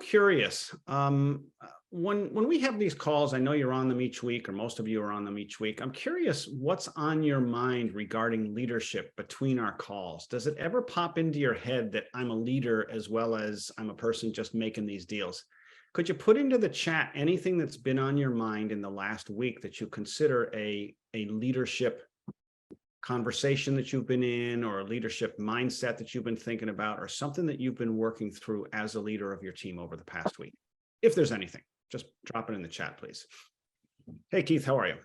curious. When we have these calls, I know you're on them each week, or most of you are on them each week. I'm curious what's on your mind regarding leadership between our calls. Does it ever pop into your head that I'm a leader as well as I'm a person just making these deals? Could you put into the chat anything that's been on your mind in the last week that you consider a leadership conversation that you've been in, or a leadership mindset that you've been thinking about, or something that you've been working through as a leader of your team over the past week? If there's anything, just drop it in the chat, please. Hey, Keith, how are you?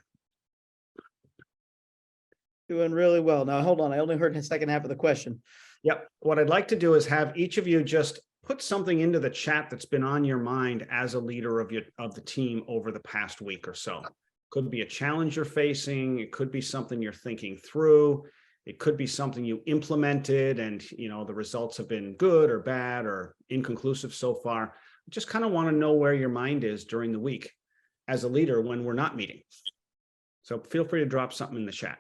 Doing really well. Now, hold on. I only heard the second half of the question. Yep. What I'd like to do is have each of you just put something into the chat that's been on your mind as a leader of the team over the past week or so. Could be a challenge you're facing. It could be something you're thinking through. It could be something you implemented and, the results have been good or bad or inconclusive so far. Just kind of want to know where your mind is during the week as a leader when we're not meeting. So feel free to drop something in the chat.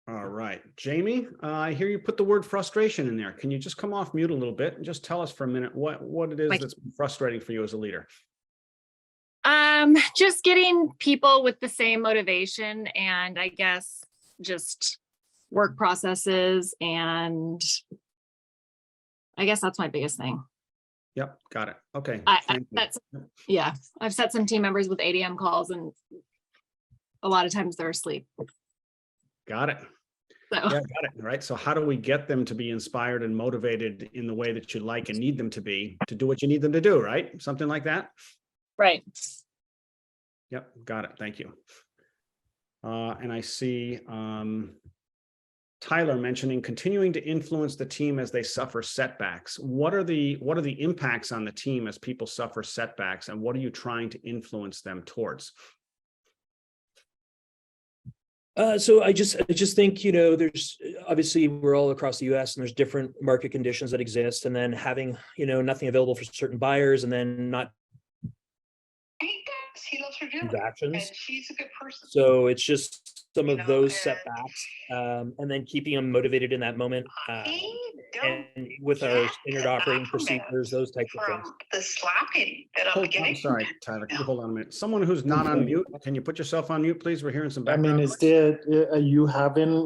All right, Jamie, I hear you put the word frustration in there. Can you just come off mute a little bit and just tell us for a minute what it is that's been frustrating for you as a leader? Just getting people with the same motivation, and I guess just work processes, and I guess that's my biggest thing. Yep, got it. Okay. I've set some team members with ADM calls, and a lot of times they're asleep. Got it. So. Yeah, got it. Right. So how do we get them to be inspired and motivated in the way that you like and need them to be to do what you need them to do, right? Something like that. Right. Yep, got it. Thank you. And I see Tyler mentioning continuing to influence the team as they suffer setbacks. What are the impacts on the team as people suffer setbacks, and what are you trying to influence them towards? So I just think, there's obviously we're all across the US and there's different market conditions that exist, and then having, nothing available for certain buyers, and then not transactions. And she's a good person. So it's just some of those setbacks, and then keeping them motivated in that moment, and with our standard operating procedures, those types of things. The slapping that I'm getting. I'm sorry, Tyler. Can you hold on a minute? Someone who's not on mute, can you put yourself on mute, please? We're hearing some background noise.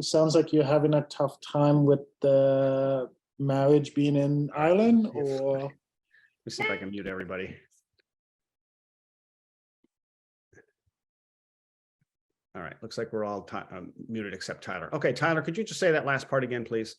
Sounds like you're having a tough time with the marriage being in Ireland, or? Let me see if I can mute everybody. All right, looks like we're all muted except Tyler. Okay, Tyler, could you just say that last part again, please?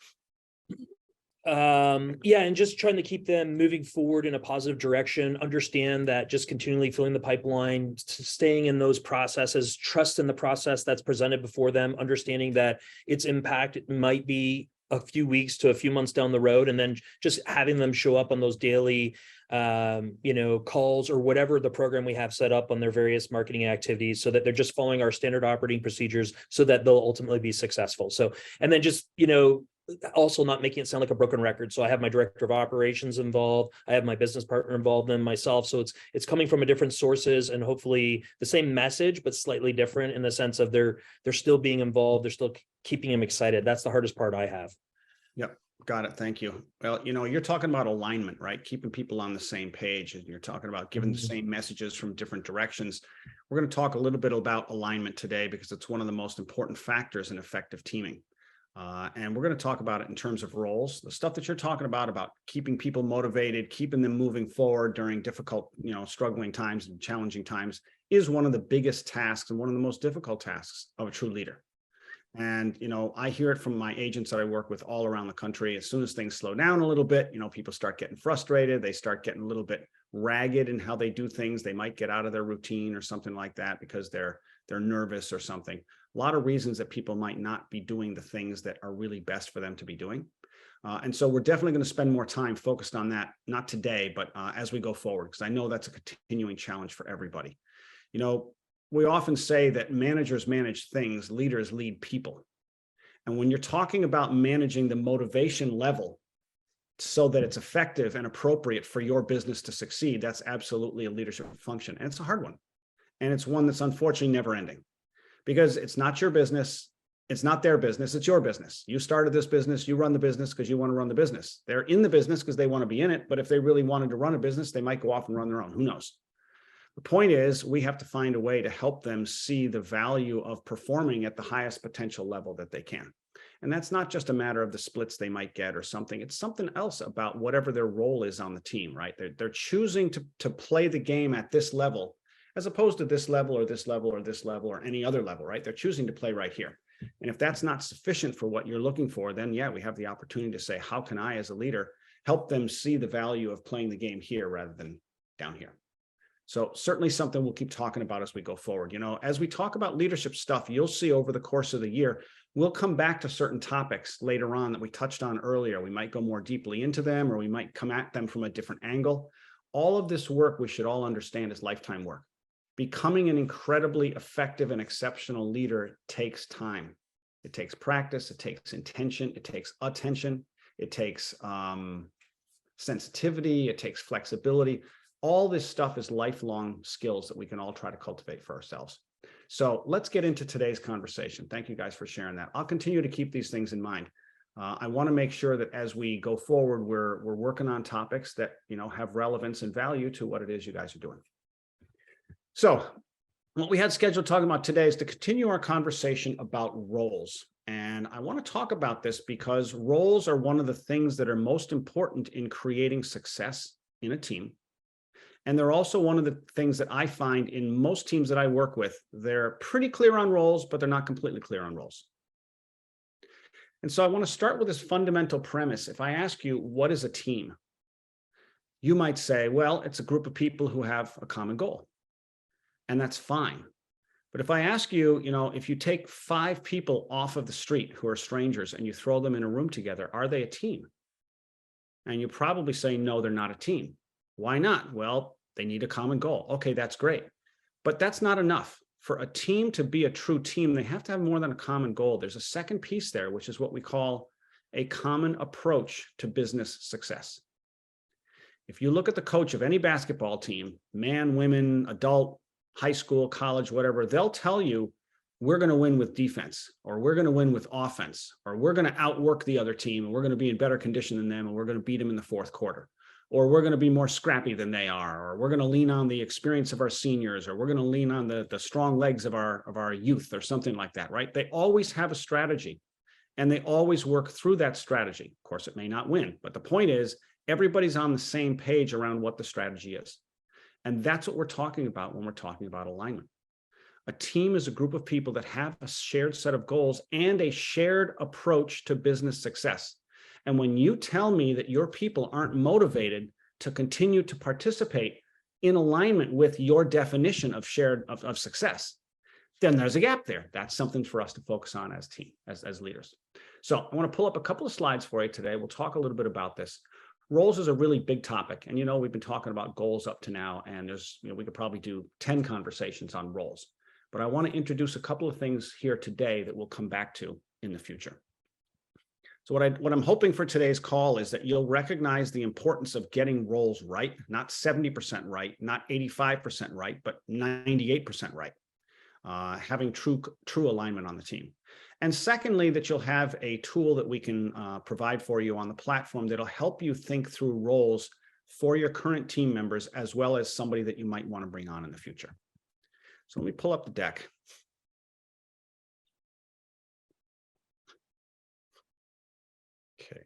Yeah, and just trying to keep them moving forward in a positive direction, understand that just continually filling the pipeline, staying in those processes, trust in the process that's presented before them, understanding that its impact might be a few weeks to a few months down the road, and then just having them show up on those daily calls or whatever the program we have set up on their various marketing activities, so that they're just following our standard operating procedures so that they'll ultimately be successful. So, and then just, also not making it sound like a broken record. So I have my director of operations involved, I have my business partner involved, and myself. So it's coming from a different sources, and hopefully the same message, but slightly different in the sense of they're still being involved. They're still keeping them excited. That's the hardest part I have. Yep. Got it. Thank you. Well, you're talking about alignment, right? Keeping people on the same page, and you're talking about giving the same messages from different directions. We're going to talk a little bit about alignment today because it's one of the most important factors in effective teaming. And we're going to talk about it in terms of roles, the stuff that you're talking about keeping people motivated, keeping them moving forward during difficult, struggling times and challenging times is one of the biggest tasks and one of the most difficult tasks of a true leader. And, I hear it from my agents that I work with all around the country. As soon as things slow down a little bit, people start getting frustrated. They start getting a little bit ragged in how they do things. They might get out of their routine or something like that because they're nervous or something. A lot of reasons that people might not be doing the things that are really best for them to be doing. And so we're definitely going to spend more time focused on that, not today, but as we go forward, because I know that's a continuing challenge for everybody. We often say that managers manage things, leaders lead people. And when you're talking about managing the motivation level so that it's effective and appropriate for your business to succeed, that's absolutely a leadership function. And it's a hard one. And it's one that's unfortunately never ending, because it's not your business. It's not their business. It's your business. You started this business. You run the business because you want to run the business. They're in the business because they want to be in it. But if they really wanted to run a business, they might go off and run their own. Who knows? The point is, we have to find a way to help them see the value of performing at the highest potential level that they can. And that's not just a matter of the splits they might get or something. It's something else about whatever their role is on the team, right? They're choosing to play the game at this level, as opposed to this level or this level or this level or any other level, right? They're choosing to play right here. And if that's not sufficient for what you're looking for, then yeah, we have the opportunity to say, how can I, as a leader, help them see the value of playing the game here rather than down here? So certainly something we'll keep talking about as we go forward. You know, as we talk about leadership stuff, you'll see over the course of the year, we'll come back to certain topics later on that we touched on earlier. We might go more deeply into them, or we might come at them from a different angle. All of this work, we should all understand, is lifetime work. Becoming an incredibly effective and exceptional leader takes time. It takes practice, it takes intention, it takes attention, it takes sensitivity, it takes flexibility. All this stuff is lifelong skills that we can all try to cultivate for ourselves. So let's get into today's conversation. Thank you guys for sharing that. I'll continue to keep these things in mind. I want to make sure that as we go forward, we're working on topics that, you know, have relevance and value to what it is you guys are doing. So what we had scheduled talking about today is to continue our conversation about roles. And I want to talk about this because roles are one of the things that are most important in creating success in a team. And they're also one of the things that I find in most teams that I work with. They're pretty clear on roles, but they're not completely clear on roles. And so I want to start with this fundamental premise. If I ask you, what is a team? You might say, well, it's a group of people who have a common goal. And that's fine. But if I ask you, you know, if you take 5 people off of the street who are strangers and you throw them in a room together, are they a team? And you probably say, no, they're not a team. Why not? Well, they need a common goal. Okay, that's great. But that's not enough. For a team to be a true team, they have to have more than a common goal. There's a second piece there, which is what we call a common approach to business success. If you look at the coach of any basketball team, man, women, adult, high school, college, whatever, they'll tell you, we're going to win with defense, or we're going to win with offense, or we're going to outwork the other team, and we're going to be in better condition than them, and we're going to beat them in the fourth quarter, or we're going to be more scrappy than they are, or we're going to lean on the experience of our seniors, or we're going to lean on the strong legs of our youth, or something like that, right? They always have a strategy, and they always work through that strategy. Of course, it may not win, but the point is, everybody's on the same page around what the strategy is. And that's what we're talking about when we're talking about alignment. A team is a group of people that have a shared set of goals and a shared approach to business success. And when you tell me that your people aren't motivated to continue to participate in alignment with your definition of of success, then there's a gap there. That's something for us to focus on as team, as leaders. So I want to pull up a couple of slides for you today. We'll talk a little bit about this. Roles is a really big topic. And, you know, we've been talking about goals up to now, and there's, you know, we could probably do 10 conversations on roles, but I want to introduce a couple of things here today that we'll come back to in the future. So what I'm hoping for today's call is that you'll recognize the importance of getting roles right, not 70% right, not 85% right, but 98% right. Having true alignment on the team. And secondly, that you'll have a tool that we can provide for you on the platform that'll help you think through roles for your current team members, as well as somebody that you might want to bring on in the future. So let me pull up the deck. Okay.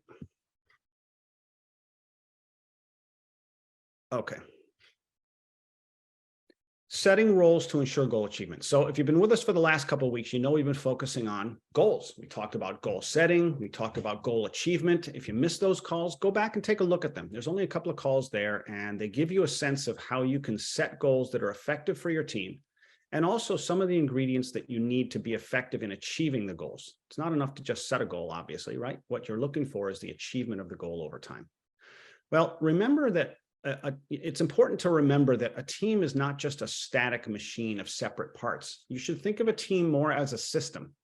Okay. Setting roles to ensure goal achievement. So if you've been with us for the last couple of weeks, you know we've been focusing on goals. We talked about goal setting. We talked about goal achievement. If you missed those calls, go back and take a look at them. There's only a couple of calls there, and they give you a sense of how you can set goals that are effective for your team, and also some of the ingredients that you need to be effective in achieving the goals. It's not enough to just set a goal, obviously, right? What you're looking for is the achievement of the goal over time. Well, remember that it's important to remember that a team is not just a static machine of separate parts. You should think of a team more as a system.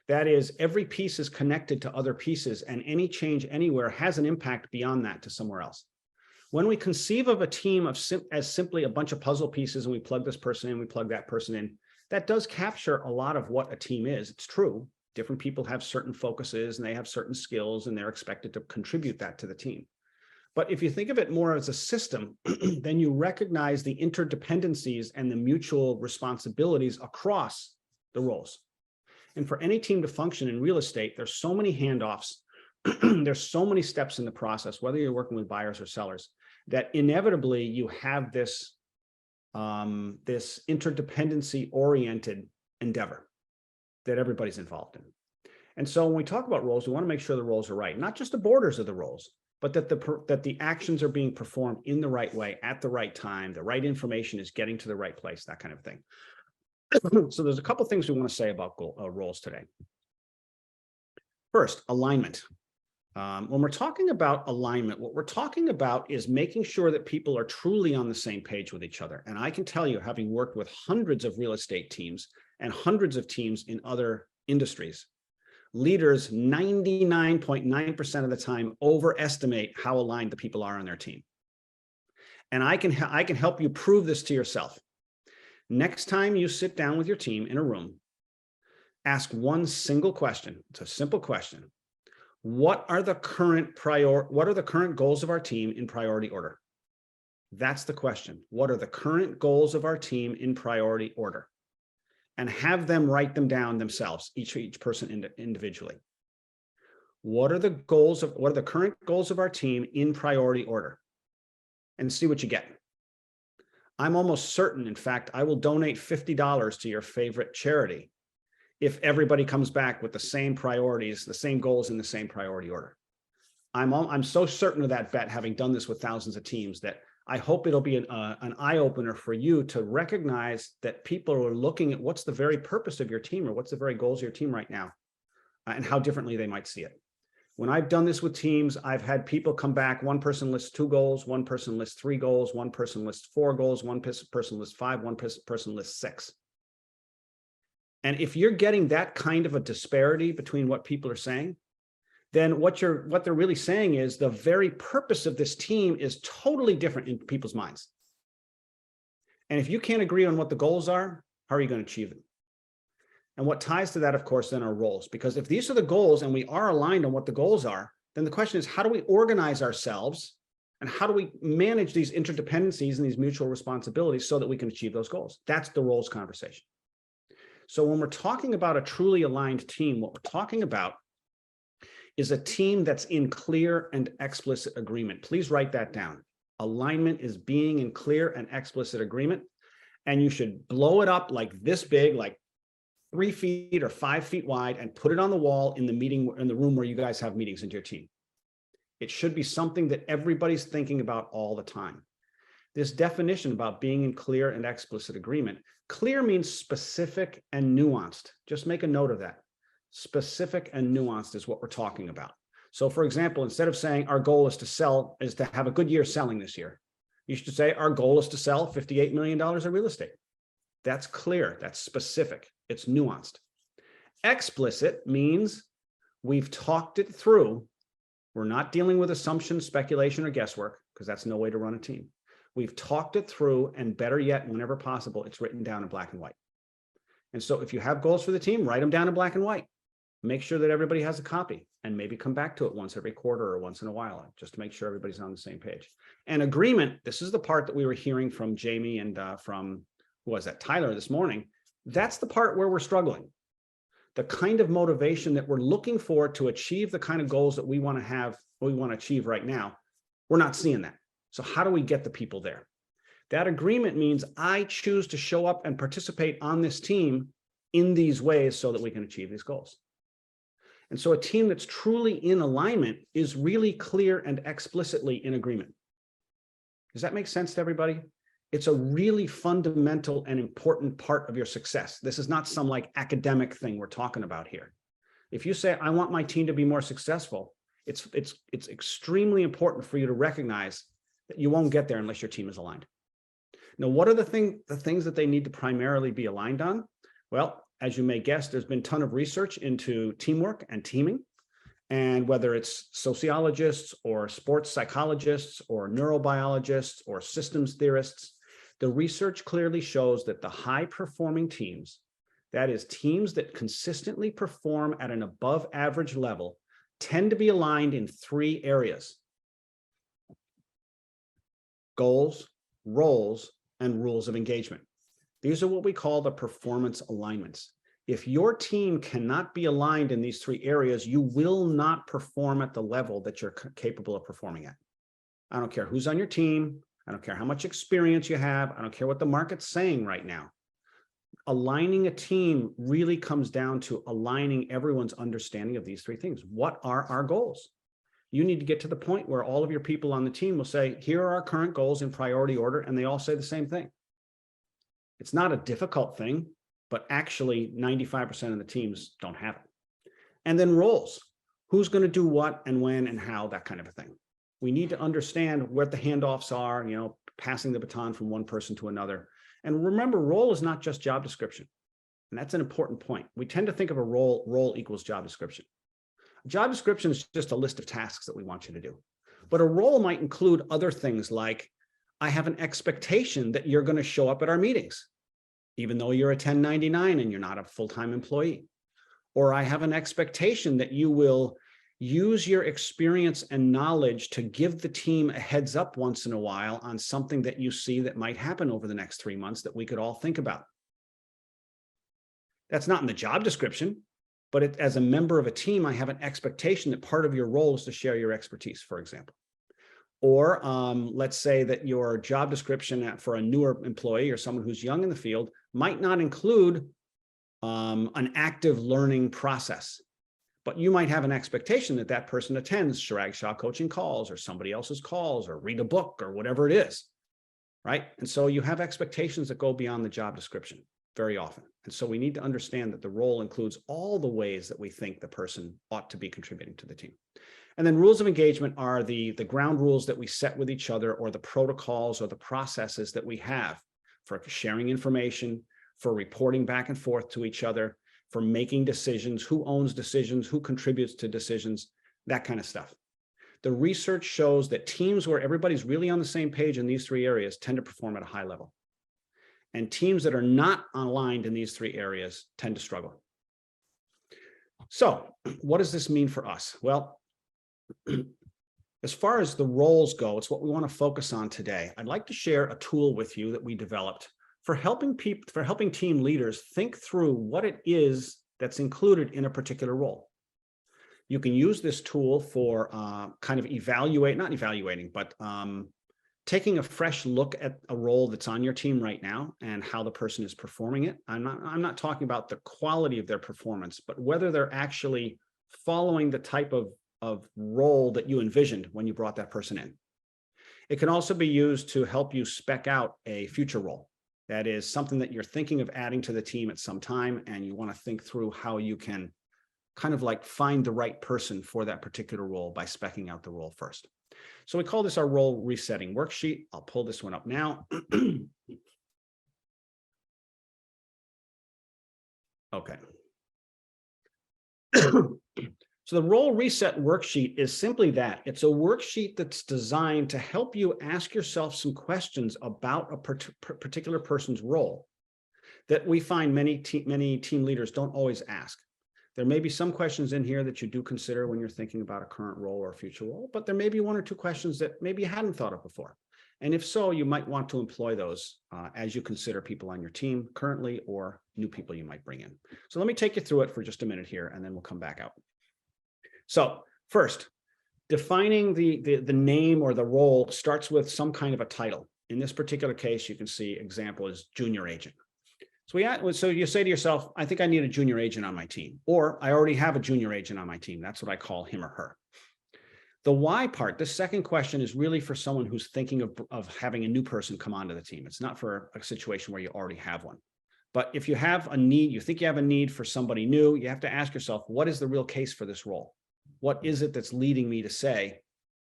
That is, every piece is connected to other pieces, and any change anywhere has an impact beyond that to somewhere else. When we conceive of a team as simply a bunch of puzzle pieces, and we plug this person in, we plug that person in, that does capture a lot of what a team is. It's true. Different people have certain focuses and they have certain skills, and they're expected to contribute that to the team. But if you think of it more as a system, then you recognize the interdependencies and the mutual responsibilities across the roles. And for any team to function in real estate, there's so many handoffs, there's so many steps in the process, whether you're working with buyers or sellers, that inevitably you have this, this interdependency-oriented endeavor that everybody's involved in. And so when we talk about roles, we want to make sure the roles are right, not just the borders of the roles, but that the actions are being performed in the right way, at the right time, the right information is getting to the right place, that kind of thing. So there's a couple things we want to say about roles today. First, alignment. When we're talking about alignment, what we're talking about is making sure that people are truly on the same page with each other. And I can tell you, having worked with hundreds of real estate teams and hundreds of teams in other industries, leaders 99.9% of the time overestimate how aligned the people are on their team. And I can help you prove this to yourself. Next time you sit down with your team in a room, ask one single question. It's a simple question. What are the current goals of our team in priority order? That's the question. What are the current goals of our team in priority order? And have them write them down themselves, each person individually. What are the current goals of our team in priority order? And see what you get. I'm almost certain, in fact, I will donate $50 to your favorite charity if everybody comes back with the same priorities, the same goals in the same priority order. I'm so certain of that bet, having done this with thousands of teams, that I hope it'll be an eye-opener for you to recognize that people are looking at what's the very purpose of your team, or what's the very goals of your team right now, and how differently they might see it. When I've done this with teams, I've had people come back, one person lists 2 goals, one person lists 3 goals, one person lists 4 goals, one person lists 5, one person lists 6. And if you're getting that kind of a disparity between what people are saying, then what they're really saying is the very purpose of this team is totally different in people's minds. And if you can't agree on what the goals are, how are you going to achieve them? And what ties to that, of course, then are roles. Because if these are the goals and we are aligned on what the goals are, then the question is, how do we organize ourselves and how do we manage these interdependencies and these mutual responsibilities so that we can achieve those goals? That's the roles conversation. So when we're talking about a truly aligned team, what we're talking about is a team that's in clear and explicit agreement. Please write that down. Alignment is being in clear and explicit agreement. And you should blow it up like this big, like 3 feet or 5 feet wide, and put it on the wall in the room where you guys have meetings into your team. It should be something that everybody's thinking about all the time. This definition about being in clear and explicit agreement, clear means specific and nuanced. Just make a note of that. Specific and nuanced is what we're talking about. So for example, instead of saying our goal is to have a good year selling this year, you should say our goal is to sell $58 million of real estate. That's clear, that's specific, it's nuanced. Explicit means we've talked it through. We're not dealing with assumptions, speculation, or guesswork, because that's no way to run a team. We've talked it through, and better yet, whenever possible, it's written down in black and white. And so if you have goals for the team, write them down in black and white. Make sure that everybody has a copy, and maybe come back to it once every quarter or once in a while, just to make sure everybody's on the same page. And agreement, this is the part that we were hearing from Jamie and from, who was that, Tyler this morning. That's the part where we're struggling. The kind of motivation that we're looking for to achieve the kind of goals that we want to have, we want to achieve right now, we're not seeing that. So how do we get the people there? That agreement means I choose to show up and participate on this team in these ways so that we can achieve these goals. And so a team that's truly in alignment is really clear and explicitly in agreement. Does that make sense to everybody? It's a really fundamental and important part of your success. This is not some like academic thing we're talking about here. If you say, I want my team to be more successful, it's extremely important for you to recognize that you won't get there unless your team is aligned. Now, what are the things that they need to primarily be aligned on? Well, as you may guess, there's been a ton of research into teamwork and teaming. And whether it's sociologists or sports psychologists or neurobiologists or systems theorists, the research clearly shows that the high performing teams, that is teams that consistently perform at an above average level, tend to be aligned in 3 areas: goals, roles, and rules of engagement. These are what we call the performance alignments. If your team cannot be aligned in these 3 areas, you will not perform at the level that you're capable of performing at. I don't care who's on your team. I don't care how much experience you have. I don't care what the market's saying right now. Aligning a team really comes down to aligning everyone's understanding of these 3 things. What are our goals? You need to get to the point where all of your people on the team will say, here are our current goals in priority order, and they all say the same thing. It's not a difficult thing, but actually 95% of the teams don't have it. And then roles. Who's going to do what and when and how, that kind of a thing. We need to understand what the handoffs are, passing the baton from one person to another. And remember, role is not just job description. And that's an important point. We tend to think of a role equals job description. A job description is just a list of tasks that we want you to do. But a role might include other things like, I have an expectation that you're going to show up at our meetings, even though you're a 1099 and you're not a full-time employee. Or I have an expectation that you will use your experience and knowledge to give the team a heads up once in a while on something that you see that might happen over the next 3 months that we could all think about. That's not in the job description, but as a member of a team, I have an expectation that part of your role is to share your expertise, for example. Or let's say that your job description for a newer employee or someone who's young in the field might not include an active learning process. But you might have an expectation that that person attends Chirag Shah Coaching calls or somebody else's calls or read a book or whatever it is, right? And so you have expectations that go beyond the job description very often. And so we need to understand that the role includes all the ways that we think the person ought to be contributing to the team. And then rules of engagement are the ground rules that we set with each other, or the protocols or the processes that we have for sharing information, for reporting back and forth to each other, for making decisions, who owns decisions, who contributes to decisions, that kind of stuff. The research shows that teams where everybody's really on the same page in these 3 areas tend to perform at a high level. And teams that are not aligned in these 3 areas tend to struggle. So what does this mean for us? Well, as far as the roles go, it's what we want to focus on today. I'd like to share a tool with you that we developed for helping team leaders think through what it is that's included in a particular role. You can use this tool for kind of taking a fresh look at a role that's on your team right now and how the person is performing it. I'm not talking about the quality of their performance, but whether they're actually following the type of role that you envisioned when you brought that person in. It can also be used to help you spec out a future role. That is something that you're thinking of adding to the team at some time, and you want to think through how you can kind of like find the right person for that particular role by speccing out the role first. So we call this our role resetting worksheet. I'll pull this one up now. Okay. So the role reset worksheet is simply that. It's a worksheet that's designed to help you ask yourself some questions about a particular person's role that we find many team leaders don't always ask. There may be some questions in here that you do consider when you're thinking about a current role or a future role, but there may be 1 or 2 questions that maybe you hadn't thought of before. And if so, you might want to employ those as you consider people on your team currently or new people you might bring in. So let me take you through it for just a minute here, and then we'll come back out. So first, defining the name or the role starts with some kind of a title. In this particular case, you can see example is junior agent. So you say to yourself, I think I need a junior agent on my team, or I already have a junior agent on my team. That's what I call him or her. The why part, the second question, is really for someone who's thinking of having a new person come onto the team. It's not for a situation where you already have one. But if you have a need, you think you have a need for somebody new, you have to ask yourself, what is the real case for this role? What is it that's leading me to say,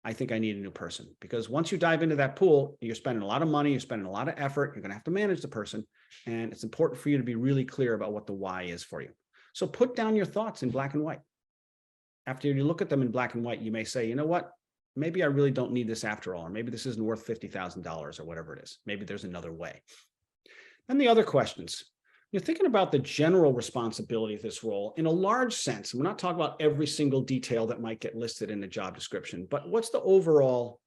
I think I need a new person. Because once you dive into that pool, you're spending a lot of money, you're spending a lot of effort, you're going to have to manage the person. And it's important for you to be really clear about what the why is for you. So put down your thoughts in black and white. After you look at them in black and white, you may say, you know what? Maybe I really don't need this after all, or maybe this isn't worth $50,000 or whatever it is. Maybe there's another way. And the other questions. You're thinking about the general responsibility of this role in a large sense. We're not talking about every single detail that might get listed in the job description, but what's the overall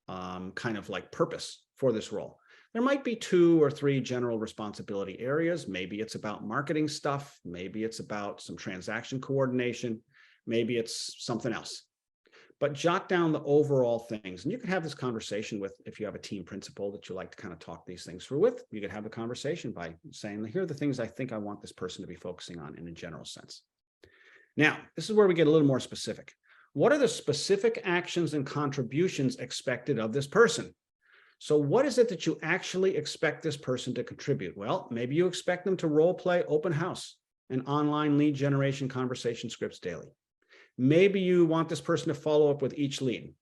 kind of like purpose for this role? There might be 2 or 3 general responsibility areas. Maybe it's about marketing stuff. Maybe it's about some transaction coordination. Maybe it's something else. But jot down the overall things. And you can have this conversation with, if you have a team principal that you like to kind of talk these things through with, you could have a conversation by saying, here are the things I think I want this person to be focusing on in a general sense. Now, this is where we get a little more specific. What are the specific actions and contributions expected of this person? So what is it that you actually expect this person to contribute? Well, maybe you expect them to role play open house and online lead generation conversation scripts daily. Maybe you want this person to follow up with each lead.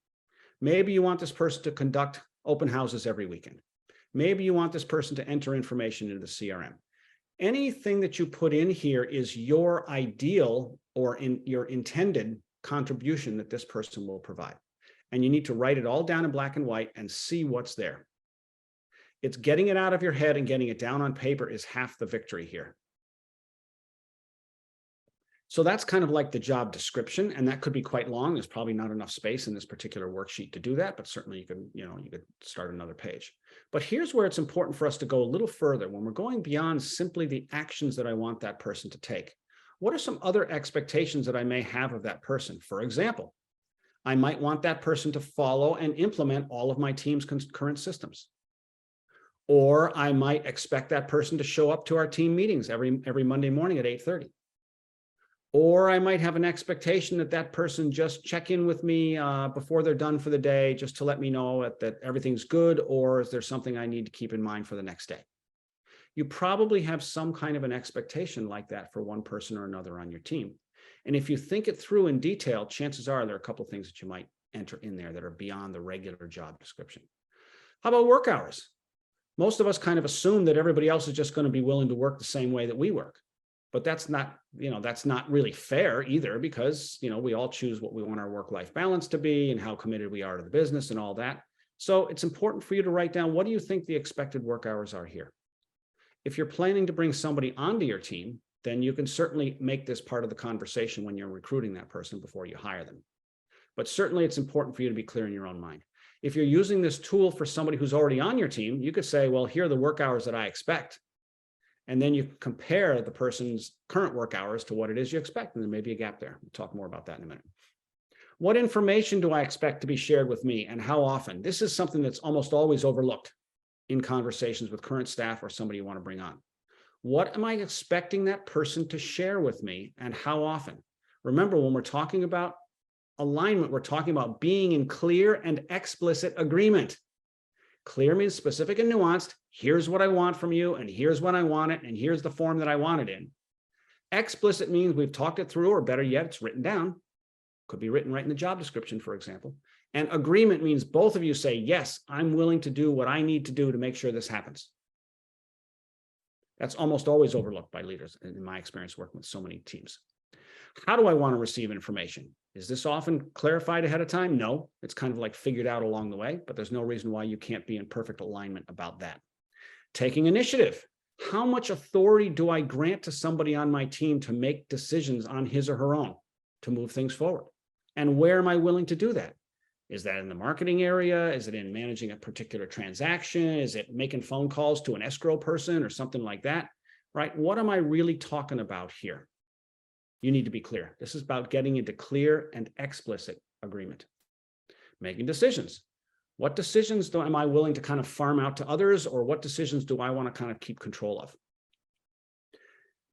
Maybe you want this person to conduct open houses every weekend. Maybe you want this person to enter information into the CRM. Anything that you put in here is your ideal or in your intended contribution that this person will provide. And you need to write it all down in black and white and see what's there. It's getting it out of your head and getting it down on paper is half the victory here. So that's kind of like the job description, and that could be quite long. There's probably not enough space in this particular worksheet to do that, but certainly you could start another page. But here's where it's important for us to go a little further when we're going beyond simply the actions that I want that person to take. What are some other expectations that I may have of that person? For example, I might want that person to follow and implement all of my team's current systems. Or I might expect that person to show up to our team meetings every Monday morning at 8:30. Or I might have an expectation that that person just check in with me before they're done for the day, just to let me know that everything's good, or is there something I need to keep in mind for the next day? You probably have some kind of an expectation like that for one person or another on your team. And if you think it through in detail, chances are there are a couple of things that you might enter in there that are beyond the regular job description. How about work hours? Most of us kind of assume that everybody else is just going to be willing to work the same way that we work. But that's not really fair either, because, we all choose what we want our work-life balance to be and how committed we are to the business and all that. So it's important for you to write down, what do you think the expected work hours are here? If you're planning to bring somebody onto your team, then you can certainly make this part of the conversation when you're recruiting that person before you hire them. But certainly it's important for you to be clear in your own mind. If you're using this tool for somebody who's already on your team, you could say, well, here are the work hours that I expect. And then you compare the person's current work hours to what it is you expect. And there may be a gap there. We'll talk more about that in a minute. What information do I expect to be shared with me, and how often? This is something that's almost always overlooked in conversations with current staff or somebody you want to bring on. What am I expecting that person to share with me, and how often? Remember, when we're talking about alignment, we're talking about being in clear and explicit agreement. Clear means specific and nuanced. Here's what I want from you, and here's when I want it, and here's the form that I want it in. Explicit means we've talked it through, or better yet, it's written down. Could be written right in the job description, for example. And agreement means both of you say, yes, I'm willing to do what I need to do to make sure this happens. That's almost always overlooked by leaders, in my experience working with so many teams. How do I want to receive information? Is this often clarified ahead of time? No, it's kind of like figured out along the way, but there's no reason why you can't be in perfect alignment about that. Taking initiative. How much authority do I grant to somebody on my team to make decisions on his or her own to move things forward? And where am I willing to do that? Is that in the marketing area? Is it in managing a particular transaction? Is it making phone calls to an escrow person or something like that? Right? What am I really talking about here? You need to be clear. This is about getting into clear and explicit agreement. Making decisions. What decisions am I willing to kind of farm out to others, or what decisions do I want to kind of keep control of?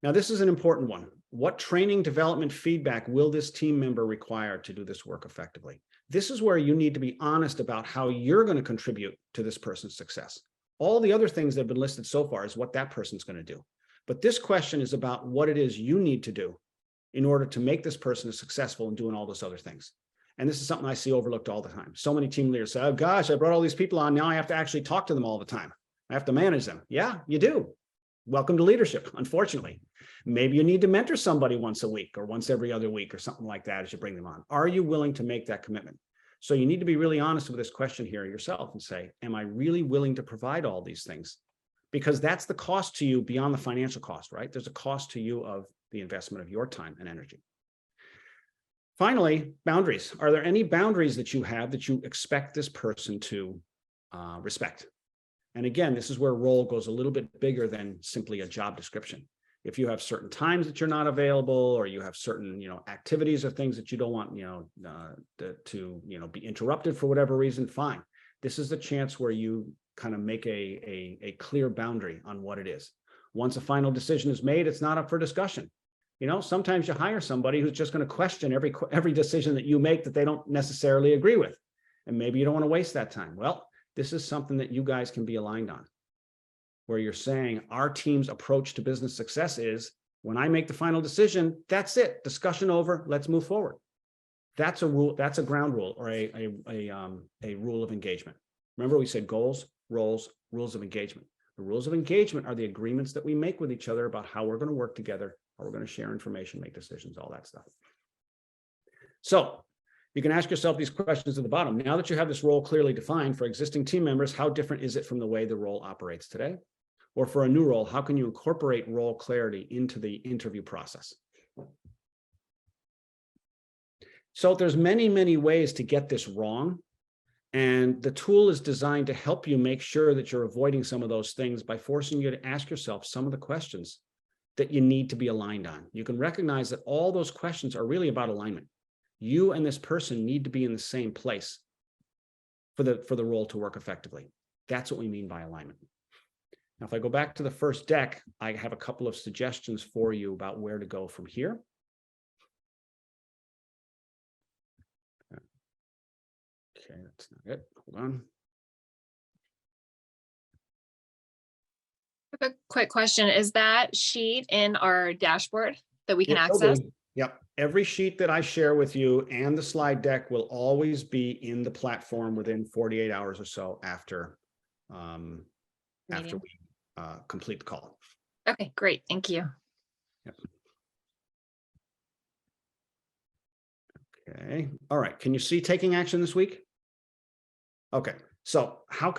Now, this is an important one. What training, development, feedback will this team member require to do this work effectively? This is where you need to be honest about how you're going to contribute to this person's success. All the other things that have been listed so far is what that person's going to do. But this question is about what it is you need to do in order to make this person successful in doing all those other things. And this is something I see overlooked all the time. So many team leaders say, oh gosh, I brought all these people on. Now I have to actually talk to them all the time. I have to manage them. Yeah, you do. Welcome to leadership, unfortunately. Maybe you need to mentor somebody once a week or once every other week or something like that as you bring them on. Are you willing to make that commitment? So you need to be really honest with this question here yourself and say, am I really willing to provide all these things? Because that's the cost to you beyond the financial cost, right? There's a cost to you of the investment of your time and energy. Finally, boundaries. Are there any boundaries that you have that you expect this person to respect? And again, this is where role goes a little bit bigger than simply a job description. If you have certain times that you're not available, or you have certain, activities or things that you don't want, to be interrupted for whatever reason, fine. This is the chance where you kind of make a clear boundary on what it is. Once a final decision is made, it's not up for discussion. Sometimes you hire somebody who's just going to question every decision that you make that they don't necessarily agree with. And maybe you don't want to waste that time. Well, this is something that you guys can be aligned on, where you're saying our team's approach to business success is when I make the final decision, that's it. Discussion over. Let's move forward. That's a rule. That's a ground rule or a rule of engagement. Remember, we said goals, roles, rules of engagement. The rules of engagement are the agreements that we make with each other about how we're going to work together, how we're going to share information, make decisions, all that stuff. So you can ask yourself these questions at the bottom. Now that you have this role clearly defined for existing team members, how different is it from the way the role operates today? Or for a new role, how can you incorporate role clarity into the interview process? So there's many, many ways to get this wrong. And the tool is designed to help you make sure that you're avoiding some of those things by forcing you to ask yourself some of the questions that you need to be aligned on. You can recognize that all those questions are really about alignment. You and this person need to be in the same place for the role to work effectively. That's what we mean by alignment. Now, if I go back to the first deck, I have a couple of suggestions for you about where to go from here. Okay, that's not it. Hold on. I have a quick question. Is that sheet in our dashboard that we can Yeah, will access? do. Yep. Every sheet that I share with you and the slide deck will always be in the platform within 48 hours or so after Meeting. we complete the call. Okay, great. Thank you. Yep. Okay. All right. Can you see taking action this week? Okay. So where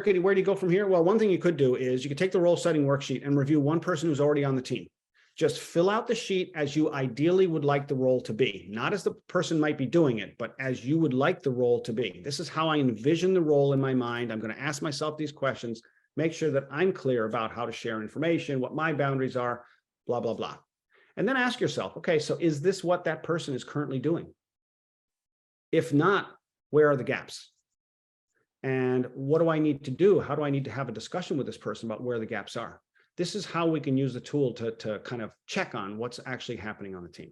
do you go from here? Well, one thing you could do is you could take the role setting worksheet and review one person who's already on the team. Just fill out the sheet as you ideally would like the role to be, not as the person might be doing it, but as you would like the role to be. This is how I envision the role in my mind. I'm going to ask myself these questions, make sure that I'm clear about how to share information, what my boundaries are, blah, blah, blah. And then ask yourself, okay, so is this what that person is currently doing? If not, where are the gaps? And what do I need to do? How do I need to have a discussion with this person about where the gaps are? This is how we can use the tool to kind of check on what's actually happening on the team.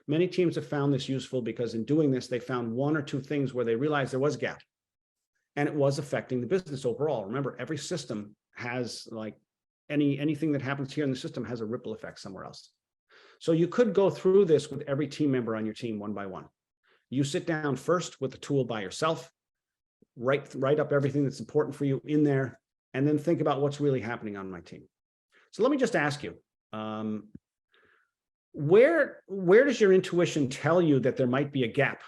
Many teams have found this useful because in doing this, they found one or two things where they realized there was a gap and it was affecting the business overall. Remember, every system has like anything that happens here in the system has a ripple effect somewhere else. So you could go through this with every team member on your team one by one. You sit down first with the tool by yourself, write up everything that's important for you in there, and then think about what's really happening on my team. So let me just ask you, where does your intuition tell you that there might be a gap?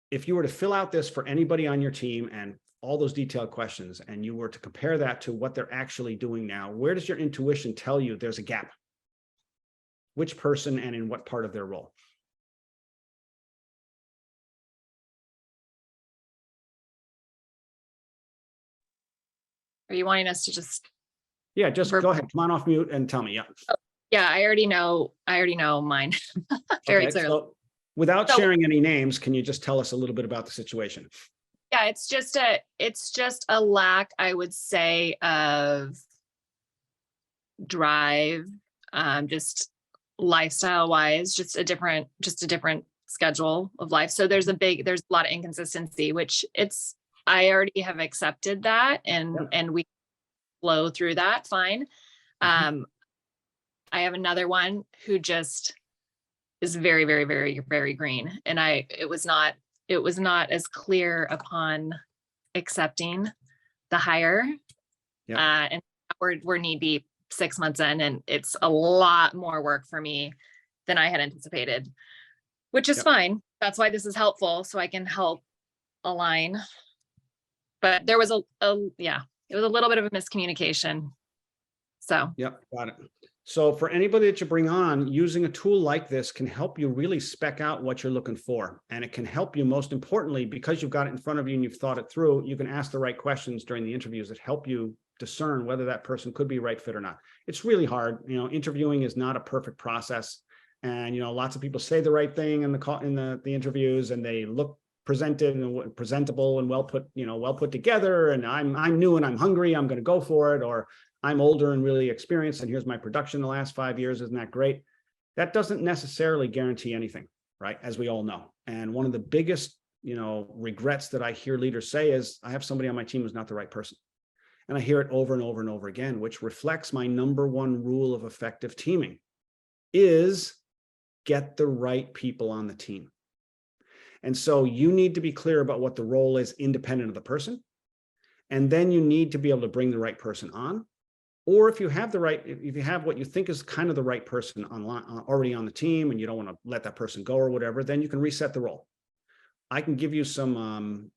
If you were to fill out this for anybody on your team and all those detailed questions, and you were to compare that to what they're actually doing now, where does your intuition tell you there's a gap? Which person and in what part of their role? Are you wanting us to just? Yeah, just go ahead. Come on off mute and tell me. Yeah. Yeah, I already know mine very Okay, clearly. so without sharing any names, can you just tell us a little bit about the situation? Yeah, it's just a lack, I would say, of drive, just lifestyle wise, just a different schedule of life. So there's a lot of inconsistency, which I already have accepted that and we flow through that fine. I have another one who just is very, very, very, very green. And it was not it was not as clear upon accepting the hire. And we're knee deep 6 months in, and it's a lot more work for me than I had anticipated, which is fine. That's why this is helpful, so I can help align. But there was it was a little bit of a miscommunication. So. Yep, got it. So for anybody that you bring on, using a tool like this can help you really spec out what you're looking for. And it can help you, most importantly, because you've got it in front of you and you've thought it through, you can ask the right questions during the interviews that help you discern whether that person could be a right fit or not. It's really hard. You know, interviewing is not a perfect process. And, you know, lots of people say the right thing in the interviews, and they look presented and presentable and well put together. And I'm new and I'm hungry, I'm going to go for it. Or I'm older and really experienced, and here's my production the last 5 years. Isn't that great? That doesn't necessarily guarantee anything, right? As we all know. And one of the biggest, regrets that I hear leaders say is, I have somebody on my team who's not the right person. And I hear it over and over and over again, which reflects my number one rule of effective teaming is get the right people on the team. And so you need to be clear about what the role is independent of the person. And then you need to be able to bring the right person on. Or if you have what you think is kind of the right person online already on the team, and you don't want to let that person go or whatever, then you can reset the role. I can give you some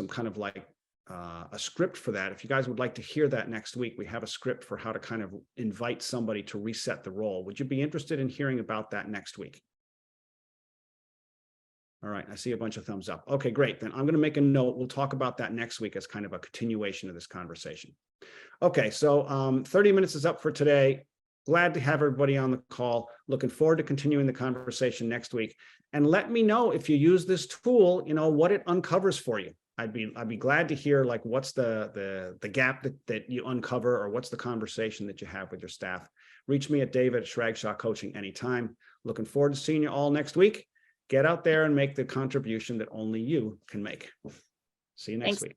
kind of like a script for that. If you guys would like to hear that next week, we have a script for how to kind of invite somebody to reset the role. Would you be interested in hearing about that next week? All right, I see a bunch of thumbs up. Okay, great. Then I'm going to make a note. We'll talk about that next week as kind of a continuation of this conversation. Okay, so 30 minutes is up for today. Glad to have everybody on the call. Looking forward to continuing the conversation next week. And let me know if you use this tool, what it uncovers for you. I'd be glad to hear, like, what's the gap that you uncover, or what's the conversation that you have with your staff. Reach me at David@Chirag Shah Coaching anytime. Looking forward to seeing you all next week. Get out there and make the contribution that only you can make. See you next week.